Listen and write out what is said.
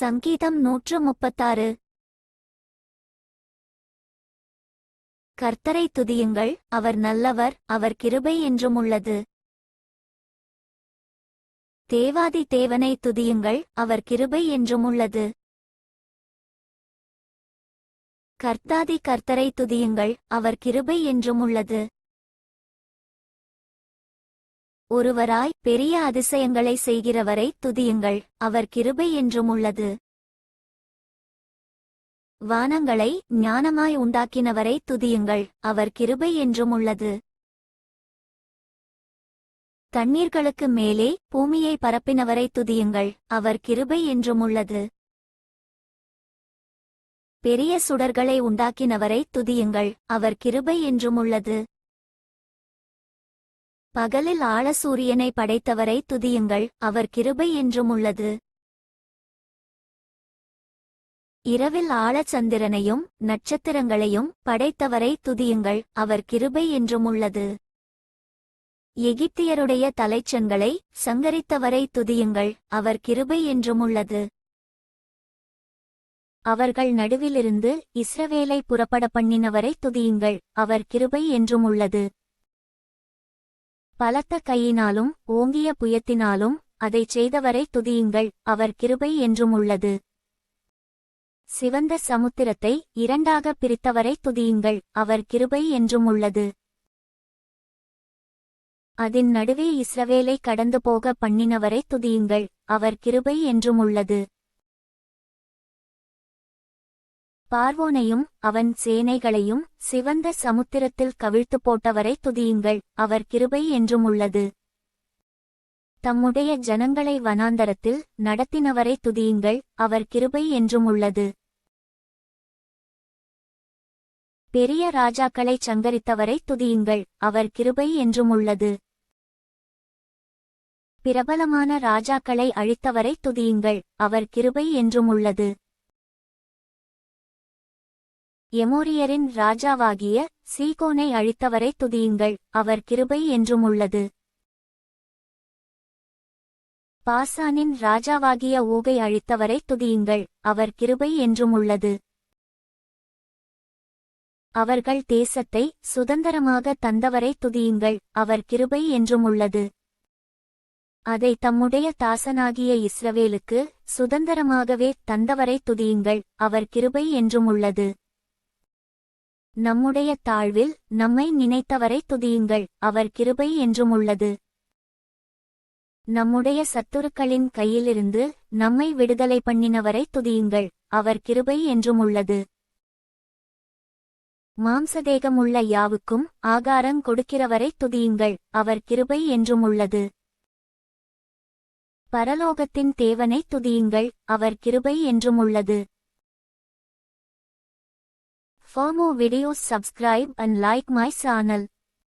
சங்கீதம் 136. கர்த்தரை துதியுங்கள், அவர் நல்லவர், அவர் கிருபை என்றும் உள்ளது. தேவாதி தேவனை துதியுங்கள், அவர் கிருபை என்றும் உள்ளது. கர்த்தாதி கர்த்தரை துதியுங்கள், அவர் கிருபை என்றும் உள்ளது. ஒருவராய் பெரிய அதிசயங்களை செய்கிறவரை துதியுங்கள், அவர் கிருபை என்றும் உள்ளது. வானங்களை ஞானமாய் உண்டாக்கினவரை துதியுங்கள், அவர் கிருபை என்றும் உள்ளது. தண்ணீர்களுக்கு மேலே பூமியை பரப்பினவரை துதியுங்கள், அவர் கிருபை என்றும் உள்ளது. பெரிய சுடர்களை உண்டாக்கினவரை துதியுங்கள், அவர் கிருபை என்றும் உள்ளது. பகலில் ஆழ சூரியனை படைத்தவரை துதியுங்கள், அவர் கிருபை என்றும் உள்ளது. இரவில் ஆழச் சந்திரனையும் நட்சத்திரங்களையும் படைத்தவரை துதியுங்கள், அவர் கிருபை என்றும் உள்ளது. எகிப்தியருடைய தலைச்சன்களை சங்கரித்தவரை துதியுங்கள், அவர் கிருபை என்றும் உள்ளது. அவர்கள் நடுவிலிருந்து இஸ்ரவேலை புறப்பட பண்ணினவரை துதியுங்கள், அவர் கிருபை என்றும் உள்ளது. பலத்த கையினாலும் ஓங்கிய புயத்தினாலும் அதைச் செய்தவரை துதியுங்கள், அவர் கிருபை என்றும் உள்ளது. சிவந்த சமுத்திரத்தை இரண்டாக பிரித்தவரை துதியுங்கள், அவர் கிருபை என்றும் உள்ளது. அதன் நடுவே இஸ்ரவேலை கடந்து போக பண்ணினவரை துதியுங்கள், அவர் கிருபை என்றும் உள்ளது. பார்வோனையும் அவன் சேனைகளையும் சிவந்த சமுத்திரத்தில் கவிழ்த்து போட்டவரை துதியுங்கள், அவர் கிருபை என்றும் உள்ளது. தம்முடைய ஜனங்களை வனாந்தரத்தில் நடத்தினவரை துதியுங்கள், அவர் கிருபை என்றும் உள்ளது. பெரிய ராஜாக்களைச் சங்கரித்தவரை துதியுங்கள், அவர் கிருபை என்றும் உள்ளது. பிரபலமான ராஜாக்களை அழித்தவரை துதியுங்கள், அவர் கிருபை என்றும் உள்ளது. எமோரியரின் ராஜாவாகிய சீகோனை அழித்தவரை துதியுங்கள், அவர் கிருபை என்றும் உள்ளது. பாசானின் ராஜாவாகிய ஊகை அழித்தவரை துதியுங்கள், அவர் கிருபை என்றும் உள்ளது. அவர்கள் தேசத்தை சுதந்திரமாக தந்தவரை துதியுங்கள், அவர் கிருபை என்றும் உள்ளது. அதை தம்முடைய தாசனாகிய இஸ்ரவேலுக்கு சுதந்திரமாகவே தந்தவரை துதியுங்கள், அவர் கிருபை என்றும் உள்ளது. நம்முடைய தாழ்வில் நம்மை நினைத்தவரை துதியுங்கள், அவர் கிருபை என்றும் உள்ளது. நம்முடைய சத்துருக்களின் கையிலிருந்து நம்மை விடுதலை பண்ணினவரை துதியுங்கள், அவர் கிருபை என்றும் உள்ளது. மாம்சதேகமுள்ள யாவுக்கும் ஆகாரம் கொடுக்கிறவரை துதியுங்கள், அவர் கிருபை என்றும் உள்ளது. பரலோகத்தின் தேவனை துதியுங்கள், அவர் கிருபை என்றும் உள்ளது. For more videos, subscribe and like my channel.